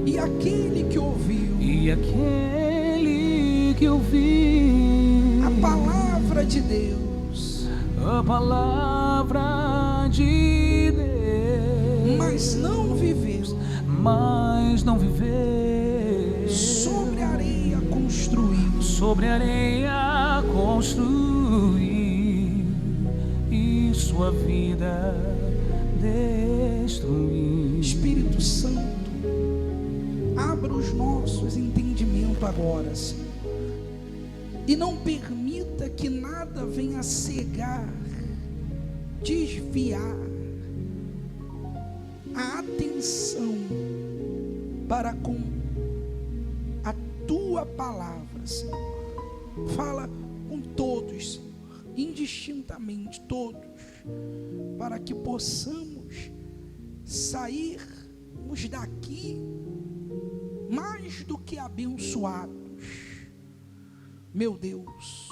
E aquele que ouviu a palavra de Deus, a palavra de Deus, mas não viveu, sobre a areia construir, e sua vida destruir. Espírito Santo, abra os nossos entendimentos agora, Senhor, e não permita que nada venha cegar, desviar a atenção para com a tua palavra, Senhor. Fala com todos, Senhor, indistintamente todos, para que possamos sairmos daqui mais do que abençoados, meu Deus,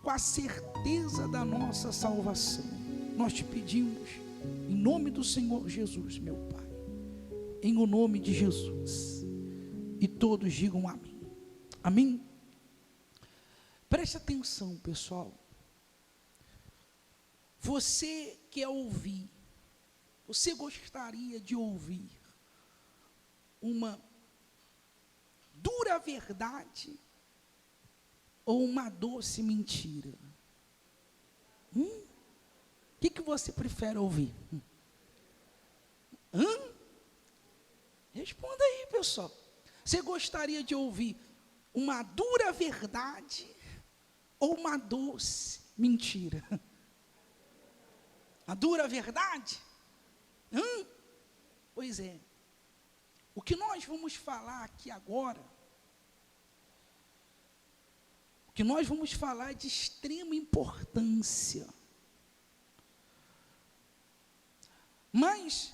com a certeza da nossa salvação. Nós te pedimos em nome do Senhor Jesus, meu Pai, em o nome de Jesus, e todos digam amém. Amém? Preste atenção, pessoal. Você quer ouvir, você gostaria de ouvir uma dura verdade ou uma doce mentira? O que você prefere ouvir? Responda aí, pessoal. Você gostaria de ouvir uma dura verdade ou uma doce mentira? A dura verdade? Pois é. O que nós vamos falar aqui agora, o que nós vamos falar é de extrema importância. Mas,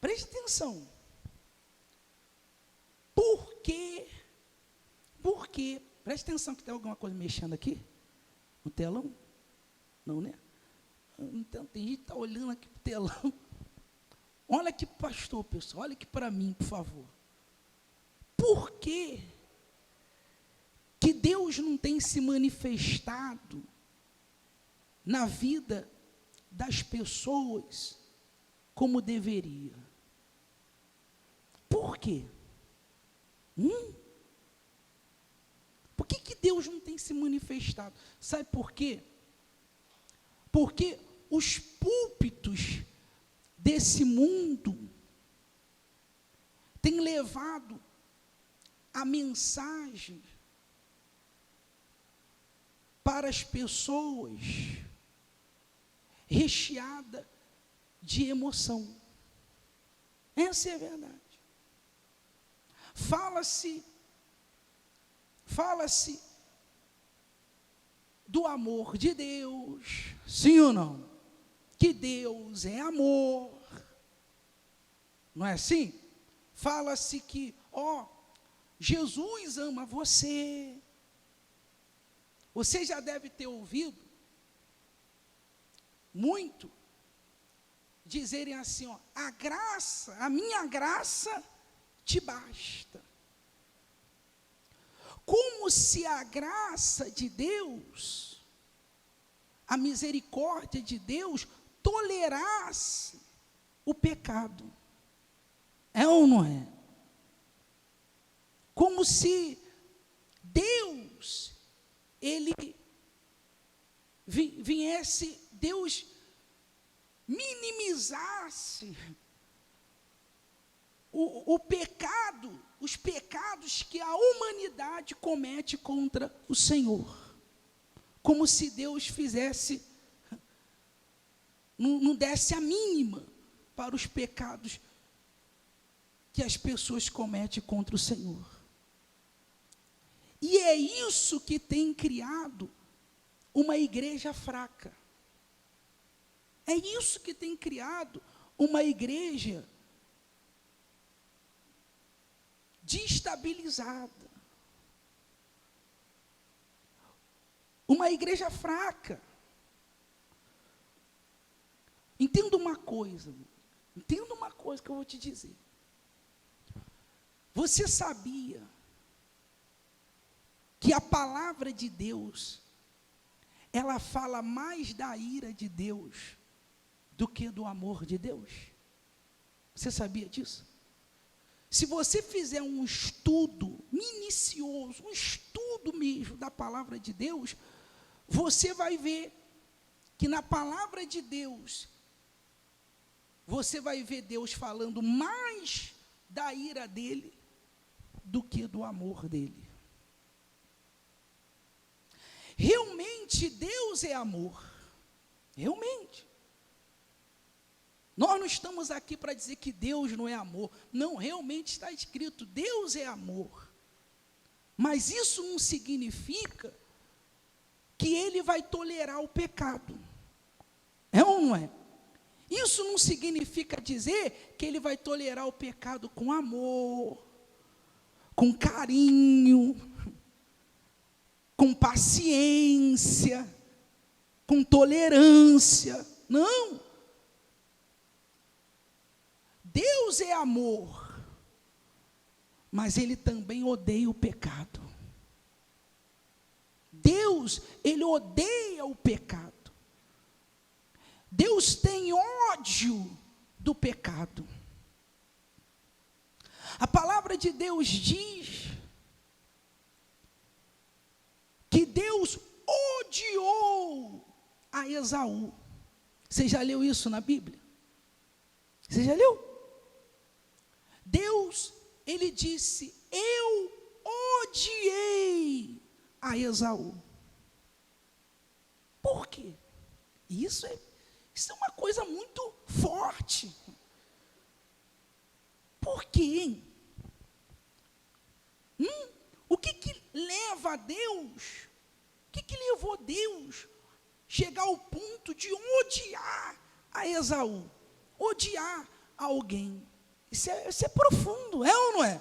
preste atenção. Por quê? Preste atenção que tem alguma coisa mexendo aqui no telão? Não, né? Então, tem gente que está olhando aqui para o telão. Olha aqui, pastor, pessoal, olha aqui para mim, por favor. Por que Deus não tem se manifestado na vida das pessoas como deveria? Por quê? Por que Deus não tem se manifestado? Sabe por quê? Porque os púlpitos desse mundo têm levado a mensagem para as pessoas recheada de emoção. Essa é a verdade. Fala-se do amor de Deus, sim ou não? Que Deus é amor, não é assim? Fala-se que, Jesus ama você. Você já deve ter ouvido muito dizerem assim, a minha graça te basta. Como se a graça de Deus, a misericórdia de Deus, tolerasse o pecado. É ou não é? Como se Deus, Ele Deus minimizasse o pecado, os pecados que a humanidade comete contra o Senhor. Como se Deus não desse a mínima para os pecados que as pessoas cometem contra o Senhor. E é isso que tem criado uma igreja fraca. É isso que tem criado uma igreja destabilizada. Uma igreja fraca. Entenda uma coisa que eu vou te dizer. Você sabia que a palavra de Deus, ela fala mais da ira de Deus do que do amor de Deus? Você sabia disso? Se você fizer um estudo minucioso, um estudo mesmo da palavra de Deus, você vai ver que na palavra de Deus, você vai ver Deus falando mais da ira dele do que do amor dele. Realmente Deus é amor, realmente. Nós não estamos aqui para dizer que Deus não é amor, não, realmente está escrito, Deus é amor, mas isso não significa que Ele vai tolerar o pecado, é ou não é? Isso não significa dizer que Ele vai tolerar o pecado com amor, com carinho, com paciência, com tolerância. Não. Deus é amor, mas Ele também odeia o pecado. Deus, Ele odeia o pecado. Deus tem ódio do pecado. A palavra de Deus diz que Deus odiou a Esaú. Você já leu isso na Bíblia? Você já leu? Deus, Ele disse, eu odiei a Esaú. Por quê? Isso é uma coisa muito forte. Por quê, hein? O que leva a Deus? O que levou Deus chegar ao ponto de odiar a Esaú? Odiar alguém. Isso é profundo, é ou não é?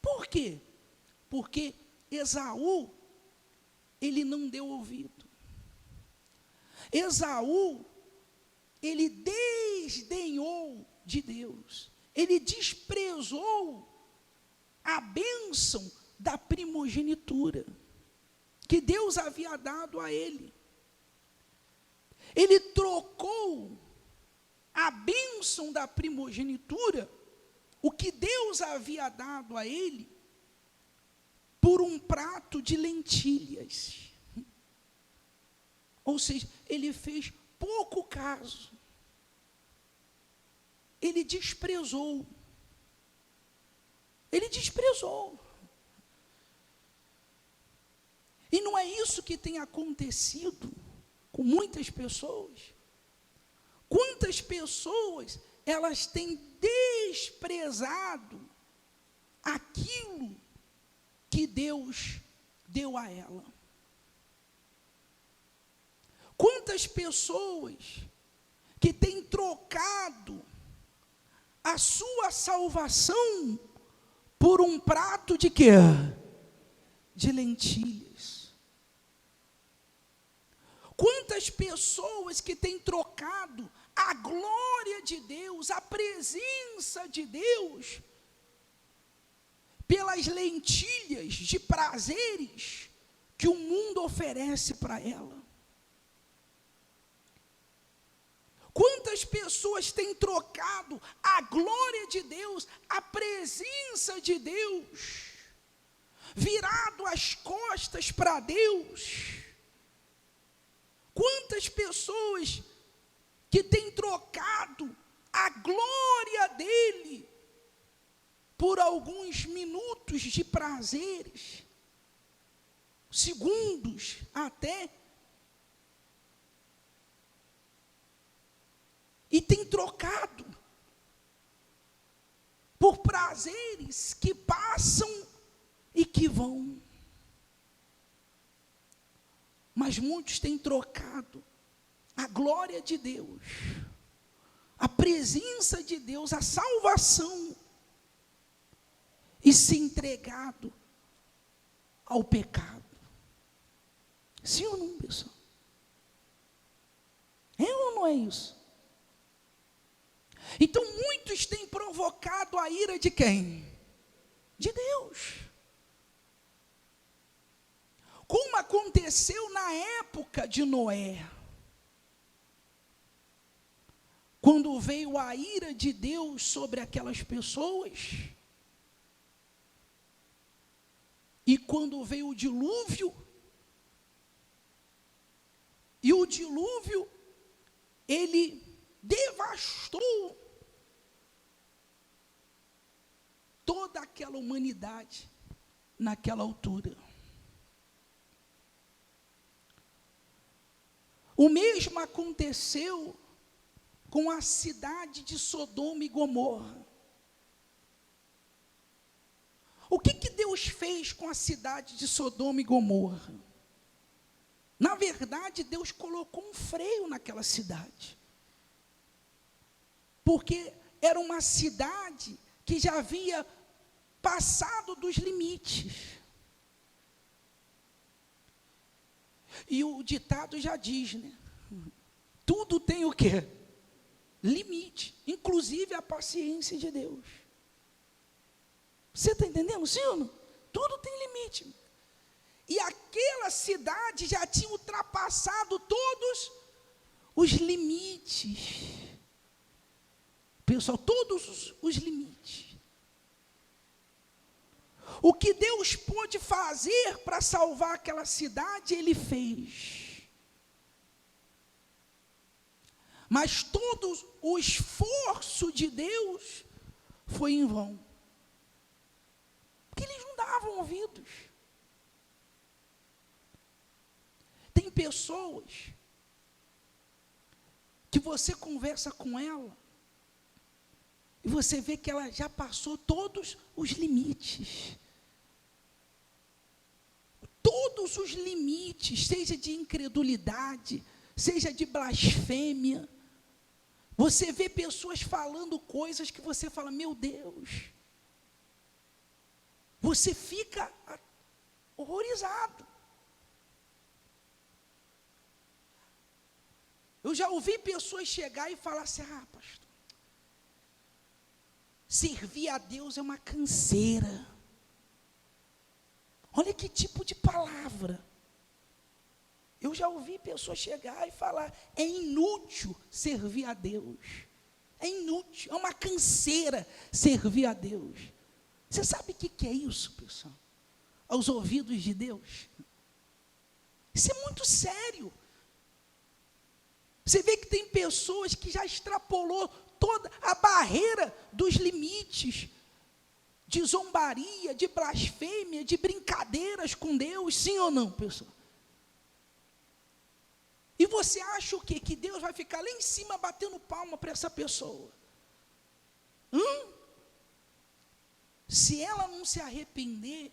Por quê? Porque Esaú, ele não deu ouvido. Esaú, ele desdenhou de Deus. Ele desprezou a bênção da primogenitura que Deus havia dado a ele. Ele trocou a bênção da primogenitura, o que Deus havia dado a ele, por um prato de lentilhas. Ou seja, ele fez pouco caso. Ele desprezou. Ele desprezou. E não é isso que tem acontecido com muitas pessoas. Quantas pessoas elas têm desprezado aquilo que Deus deu a ela? Quantas pessoas que têm trocado a sua salvação por um prato de quê? De lentilhas. Quantas pessoas que têm trocado a glória de Deus, a presença de Deus, pelas lentilhas de prazeres que o mundo oferece para ela? Quantas pessoas têm trocado a glória de Deus, a presença de Deus, virado as costas para Deus? Quantas pessoas que têm trocado a glória dele por alguns minutos de prazeres, segundos até, e tem trocado por prazeres que passam e que vão. Mas muitos têm trocado a glória de Deus, a presença de Deus, a salvação, e se entregado ao pecado. Sim ou não, pessoal? É ou não é isso? Então muitos têm provocado a ira de quem? de Deus. Como aconteceu na época de Noé, quando veio a ira de Deus sobre aquelas pessoas, e quando veio o dilúvio, e o dilúvio, ele devastou toda aquela humanidade naquela altura. O mesmo aconteceu com a cidade de Sodoma e Gomorra. O que Deus fez com a cidade de Sodoma e Gomorra? Na verdade, Deus colocou um freio naquela cidade. Porque era uma cidade que já havia passado dos limites. E o ditado já diz, né? Tudo tem o quê? Limite, inclusive a paciência de Deus. Você está entendendo, sim ou não? Tudo tem limite. E aquela cidade já tinha ultrapassado todos os limites. Pessoal, todos os limites. O que Deus pôde fazer para salvar aquela cidade, Ele fez. Mas todo o esforço de Deus foi em vão. Porque eles não davam ouvidos. Tem pessoas que você conversa com ela e você vê que ela já passou todos os limites. Todos os limites, seja de incredulidade, seja de blasfêmia. Você vê pessoas falando coisas que você fala, meu Deus. Você fica horrorizado. Eu já ouvi pessoas chegar e falar assim, pastor, servir a Deus é uma canseira. Olha que tipo de palavra. Eu já ouvi pessoas chegar e falar, é inútil servir a Deus. É inútil, é uma canseira servir a Deus. Você sabe o que é isso, pessoal? Aos ouvidos de Deus? Isso é muito sério. Você vê que tem pessoas que já extrapolou toda a barreira dos limites de zombaria, de blasfêmia, de brincadeiras com Deus, sim ou não, pessoal? E você acha o quê? Que Deus vai ficar lá em cima batendo palma para essa pessoa? Se ela não se arrepender,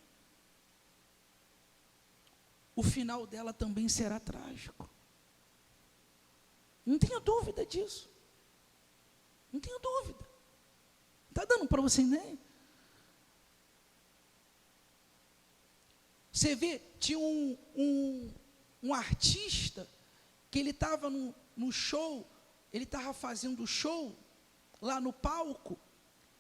o final dela também será trágico. Não tenha dúvida disso. Não tenha dúvida. Está dando para você entender? Você vê, tinha um artista que ele estava no show, ele estava fazendo show lá no palco,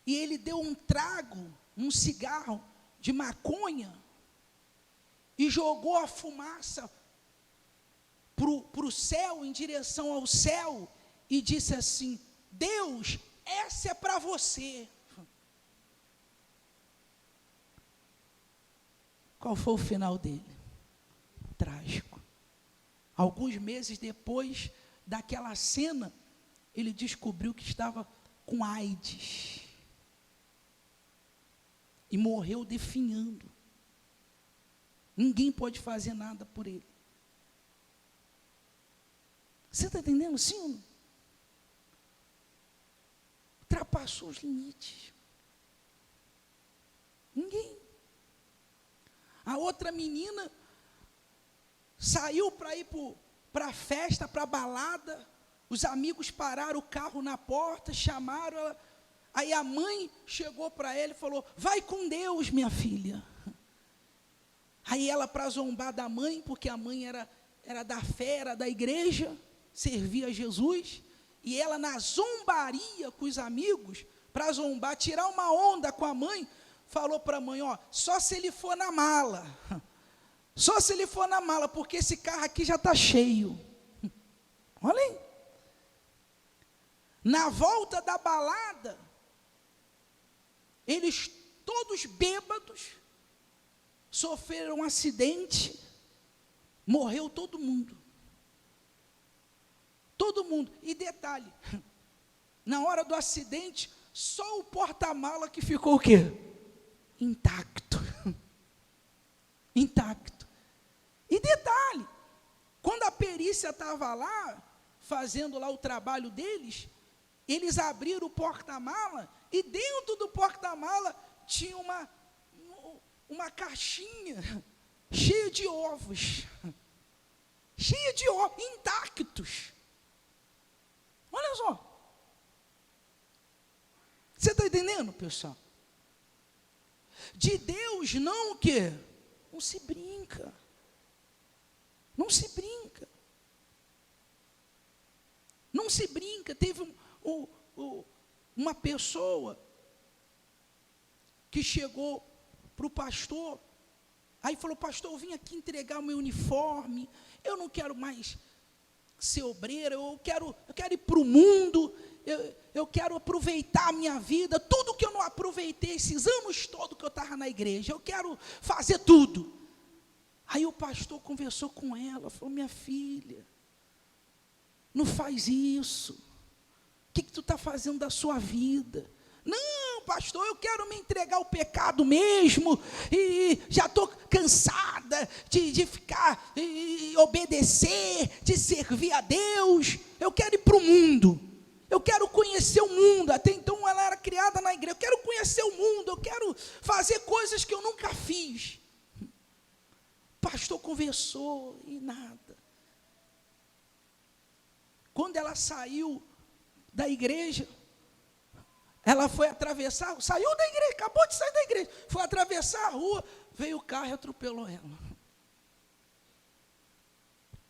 e ele deu um trago, um cigarro de maconha, e jogou a fumaça para o céu, em direção ao céu, e disse assim, Deus, essa é para você. Qual foi o final dele? Trágico. Alguns meses depois daquela cena, ele descobriu que estava com AIDS. E morreu definhando. Ninguém pode fazer nada por ele. Você está entendendo, sim ou não? Ultrapassou os limites. Ninguém. A outra menina saiu para ir para a festa, para a balada. Os amigos pararam o carro na porta, chamaram ela. Aí a mãe chegou para ela e falou, vai com Deus, minha filha. Aí ela, para zombar da mãe, porque a mãe era da fé, era da igreja, servia a Jesus, e ela na zombaria com os amigos, para zombar, tirar uma onda com a mãe, falou para a mãe, ó, só se ele for na mala. Só se ele for na mala, porque esse carro aqui já está cheio. Olha aí. Na volta da balada, eles todos bêbados, sofreram um acidente, morreu todo mundo. Todo mundo. E detalhe, na hora do acidente, só o porta-mala que ficou o quê? Intacto. Intacto. E detalhe, quando a perícia estava lá, fazendo lá o trabalho deles, eles abriram o porta-mala, e dentro do porta-mala tinha uma caixinha cheia de ovos. Cheia de ovos, intactos. Olha só. Você está entendendo, pessoal? De Deus não o quê? Não se brinca. Não se brinca. Não se brinca. Teve uma pessoa que chegou para o pastor, aí falou, pastor, eu vim aqui entregar o meu uniforme, eu não quero mais ser obreiro, eu quero ir para o mundo, eu quero aproveitar a minha vida, tudo que eu não aproveitei esses anos todos que eu estava na igreja, eu quero fazer tudo. Aí o pastor conversou com ela, falou, minha filha, não faz isso, o que tu está fazendo da sua vida? Não, pastor, eu quero me entregar ao pecado mesmo, e já estou cansada de ficar, e obedecer, de servir a Deus, eu quero ir para o mundo, eu quero conhecer o mundo, até então ela era criada na igreja, eu quero conhecer o mundo, eu quero fazer coisas que eu nunca fiz. O pastor conversou e nada. Quando ela saiu da igreja, ela foi atravessar, saiu da igreja, acabou de sair da igreja, foi atravessar a rua, veio o carro e atropelou ela.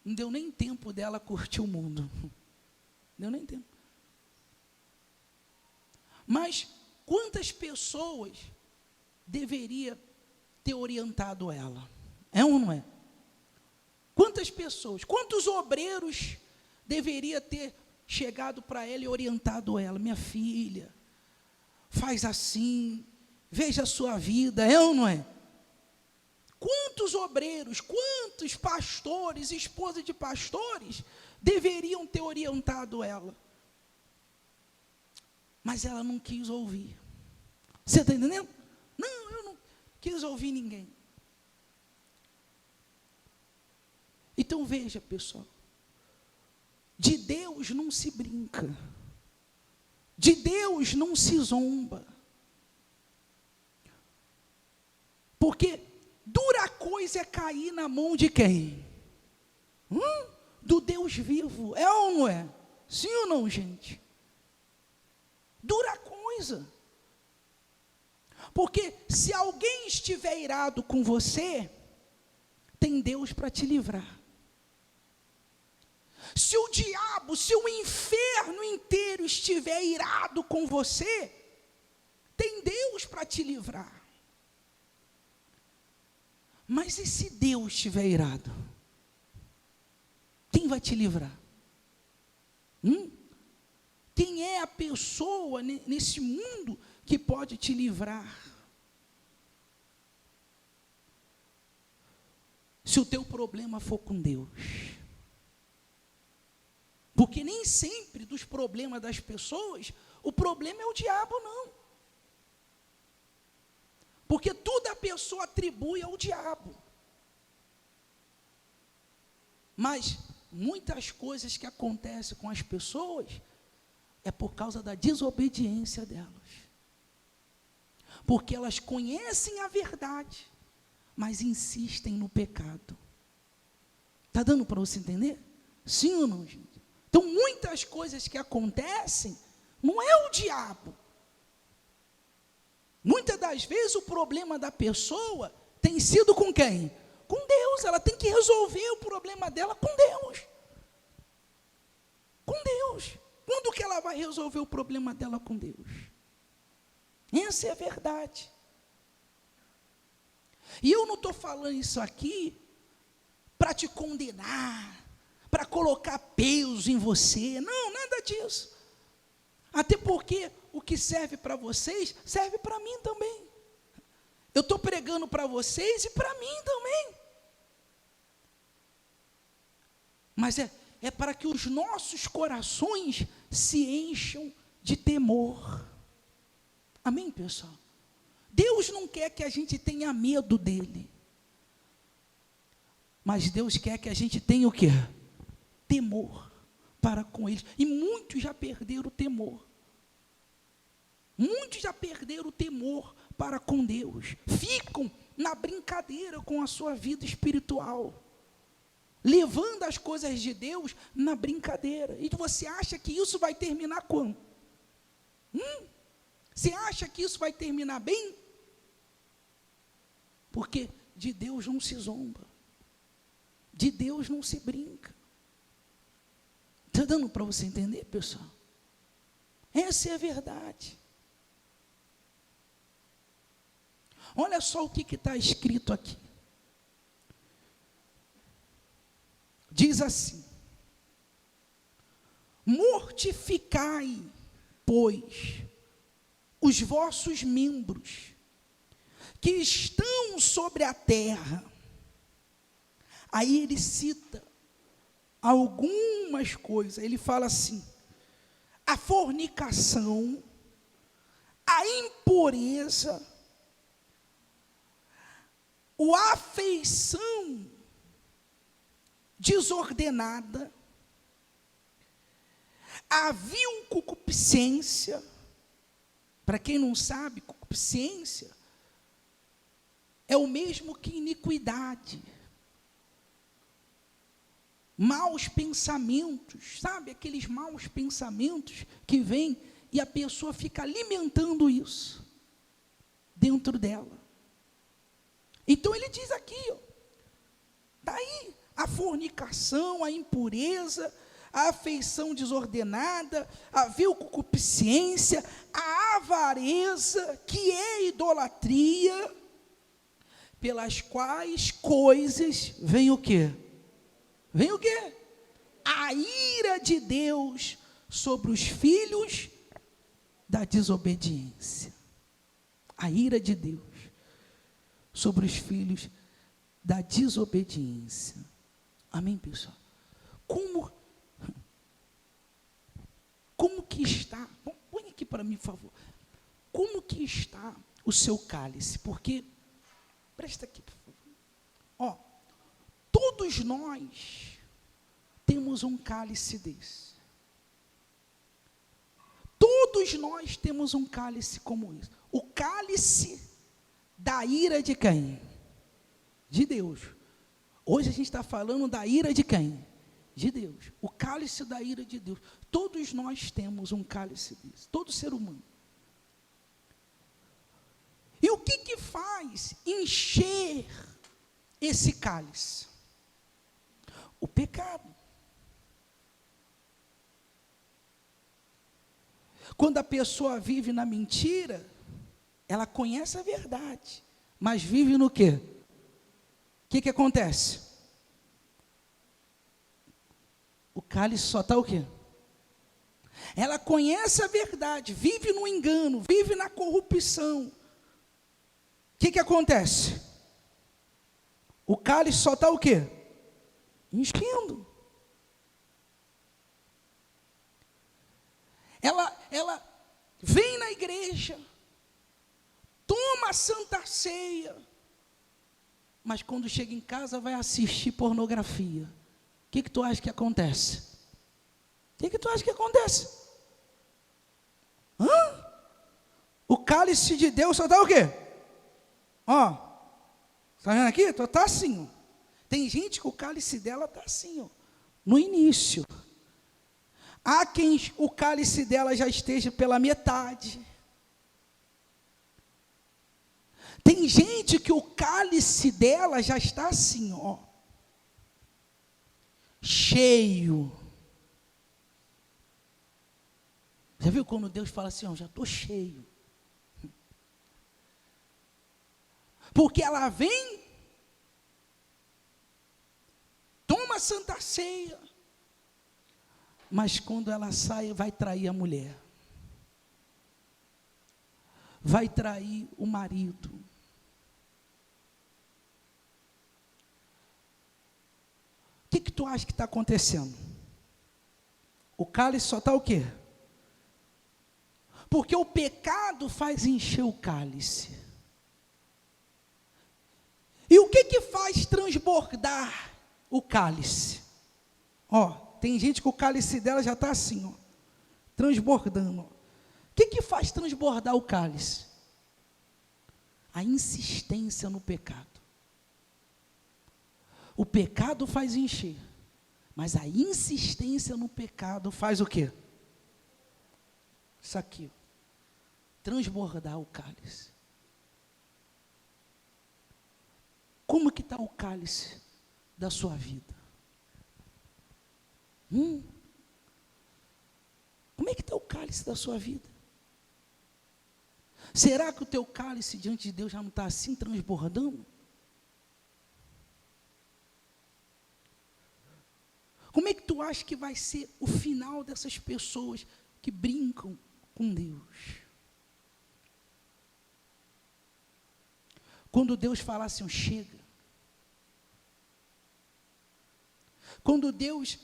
Não deu nem tempo dela curtir o mundo. Não deu nem tempo. Mas quantas pessoas deveria ter orientado ela? É ou não é? Quantas pessoas, quantos obreiros deveria ter chegado para ela e orientado ela? Minha filha, faz assim, veja a sua vida, é ou não é? Quantos obreiros, quantos pastores, esposas de pastores, deveriam ter orientado ela? Mas ela não quis ouvir. Você está entendendo? Não, eu não quis ouvir ninguém. Então veja, pessoal, de Deus não se brinca. De Deus não se zomba. Porque dura coisa é cair na mão de quem? Do Deus vivo. É ou não é? Sim ou não, gente? Dura coisa. Porque se alguém estiver irado com você, tem Deus para te livrar. Se o diabo, se o inferno inteiro estiver irado com você, tem Deus para te livrar. Mas e se Deus estiver irado? Quem vai te livrar? Quem é a pessoa nesse mundo que pode te livrar? Se o teu problema for com Deus. Porque nem sempre dos problemas das pessoas, o problema é o diabo, não. Porque tudo a pessoa atribui ao diabo. Mas muitas coisas que acontecem com as pessoas é por causa da desobediência delas. Porque elas conhecem a verdade, mas insistem no pecado. Está dando para você entender? Sim ou não, gente? Então, muitas coisas que acontecem, não é o diabo. Muitas das vezes o problema da pessoa tem sido com quem? Com Deus. Ela tem que resolver o problema dela com Deus. Com Deus. Quando que ela vai resolver o problema dela com Deus? Essa é a verdade. E eu não estou falando isso aqui para te condenar, para colocar peso em você. Não, nada disso. Até porque o que serve para vocês, serve para mim também. Eu estou pregando para vocês e para mim também. Mas é para que os nossos corações se encham de temor. Amém, pessoal? Deus não quer que a gente tenha medo dele. Mas Deus quer que a gente tenha o quê? Temor para com ele. E muitos já perderam o temor. Muitos já perderam o temor para com Deus. Ficam na brincadeira com a sua vida espiritual, levando as coisas de Deus na brincadeira. E você acha que isso vai terminar quando? Você acha que isso vai terminar bem? Porque de Deus não se zomba. De Deus não se brinca. Está dando para você entender, pessoal? Essa é a verdade. Olha só o que está escrito aqui. Diz assim: mortificai, pois, os vossos membros que estão sobre a terra. Aí ele cita algumas coisas. Ele fala assim: a fornicação, a impureza, a afeição desordenada, a vil concupiscência. Para quem não sabe, concupiscência é o mesmo que iniquidade. Maus pensamentos, sabe? Aqueles maus pensamentos que vêm e a pessoa fica alimentando isso dentro dela. Então ele diz aqui, ó, daí a fornicação, a impureza, a afeição desordenada, a vil concupiscência, a avareza, que é idolatria, pelas quais coisas vem o quê? Vem o quê? A ira de Deus sobre os filhos da desobediência. A ira de Deus sobre os filhos da desobediência. Amém, pessoal? Como que está? Põe aqui para mim, por favor. Como que está o seu cálice? Porque, presta aqui, por favor. Ó, todos nós temos um cálice desse. Todos nós temos um cálice como esse. O cálice da ira de quem? De Deus. Hoje a gente está falando da ira de quem? De Deus. O cálice da ira de Deus. Todos nós temos um cálice desse. Todo ser humano. E o que faz encher esse cálice? O pecado. Quando a pessoa vive na mentira, ela conhece a verdade, mas vive no quê? O que acontece? O cálice só está o quê? Ela conhece a verdade, vive no engano, vive na corrupção. O que acontece? O cálice só está o quê? Enchendo. Ela vem na igreja, toma a Santa Ceia, mas quando chega em casa vai assistir pornografia. O que tu acha que acontece? O que tu acha que acontece? O cálice de Deus só dá o quê? Ó, está vendo aqui? Está assim, ó. Tem gente que o cálice dela está assim, ó, no início. Há quem o cálice dela já esteja pela metade. Tem gente que o cálice dela já está assim, ó, cheio. Já viu quando Deus fala assim, ó, já estou cheio? Porque ela vem, toma a Santa Ceia, mas quando ela sai, vai trair a mulher, vai trair o marido. O que tu acha que está acontecendo? O cálice só está o quê? Porque o pecado faz encher o cálice. E o que faz transbordar o cálice? Ó, tem gente que o cálice dela já está assim, ó, transbordando. Ó. O que faz transbordar o cálice? A insistência no pecado. O pecado faz encher, mas a insistência no pecado faz o quê? Isso aqui, ó, transbordar o cálice. Como que está o cálice da sua vida? Como é que está o cálice da sua vida? Será que o teu cálice diante de Deus já não está assim transbordando? Como é que tu acha que vai ser o final dessas pessoas que brincam com Deus? Quando Deus falar assim, chega. Quando Deus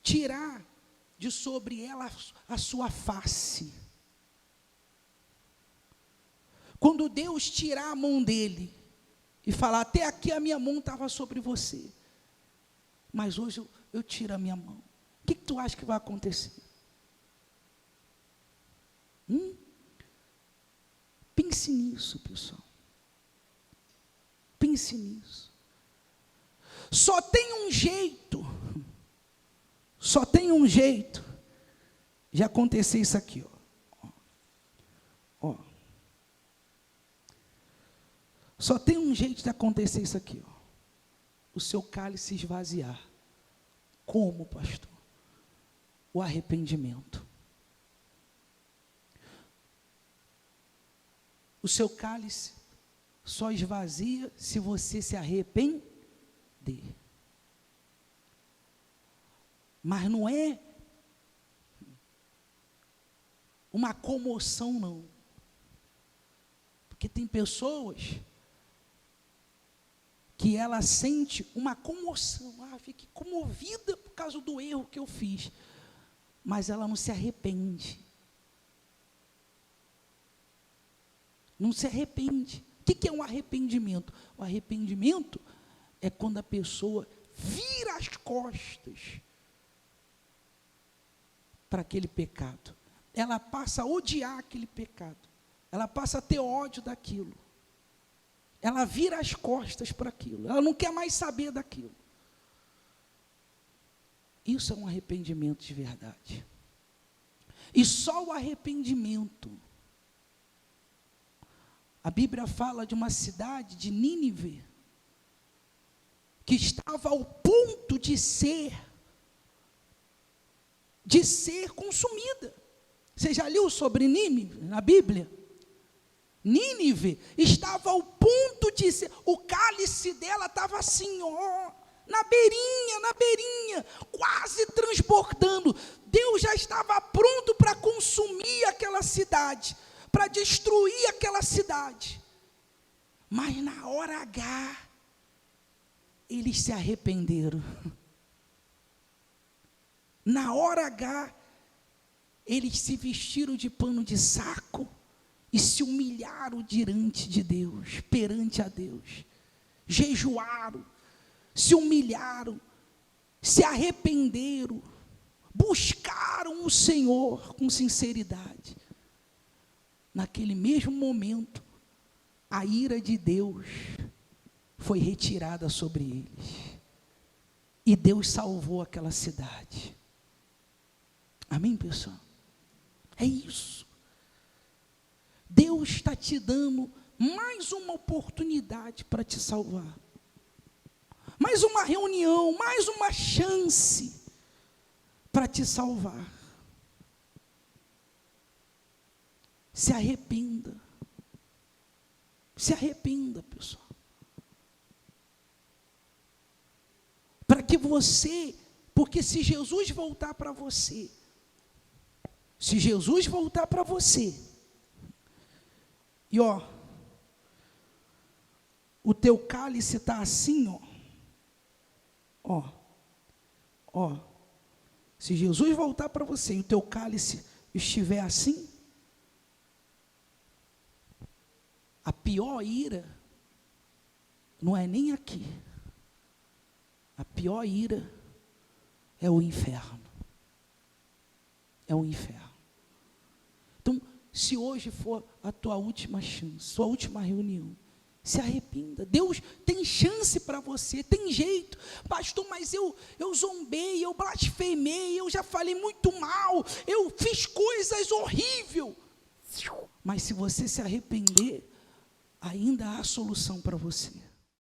tirar de sobre ela a sua face. Quando Deus tirar a mão dele e falar, até aqui a minha mão estava sobre você, mas hoje eu tiro a minha mão. O que tu acha que vai acontecer? Pense nisso, pessoal. Pense nisso. Só tem um jeito de acontecer isso aqui, ó. Só tem um jeito de acontecer isso aqui, ó. O seu cálice esvaziar. Como, pastor? O arrependimento. O seu cálice só esvazia se você se arrepender. Mas não é uma comoção, não. Porque tem pessoas que ela sente uma comoção. Fiquei comovida por causa do erro que eu fiz. Mas ela não se arrepende. Não se arrepende. O que é um arrependimento? O arrependimento é quando a pessoa vira as costas para aquele pecado. Ela passa a odiar aquele pecado. Ela passa a ter ódio daquilo. Ela vira as costas para aquilo. Ela não quer mais saber daquilo. Isso é um arrependimento de verdade. E só o arrependimento. A Bíblia fala de uma cidade de Nínive que estava ao ponto de ser consumida. Você já leu sobre Nínive na Bíblia? Nínive estava ao ponto de ser, o cálice dela estava assim, ó, na beirinha, quase transbordando. Deus já estava pronto para consumir aquela cidade, para destruir aquela cidade. Mas na hora H, eles se arrependeram. Na hora H, eles se vestiram de pano de saco e se humilharam diante de Deus, perante a Deus. Jejuaram, se humilharam, se arrependeram, buscaram o Senhor com sinceridade. Naquele mesmo momento, a ira de Deus foi retirada sobre eles. E Deus salvou aquela cidade. Amém, pessoal? É isso. Deus está te dando mais uma oportunidade para te salvar. Mais uma reunião, mais uma chance para te salvar. Se arrependa. Se arrependa. arrependa, pessoal. Para que você, porque se Jesus voltar para você, e o teu cálice está assim, se Jesus voltar para você e o teu cálice estiver assim, a pior ira não é nem aqui, a pior ira é o inferno. É o inferno. Então, se hoje for a tua última chance, sua última reunião, se arrependa. Deus tem chance para você, tem jeito. Pastor, mas eu zombei, eu blasfemei, eu já falei muito mal, eu fiz coisas horríveis. Mas se você se arrepender, ainda há solução para você.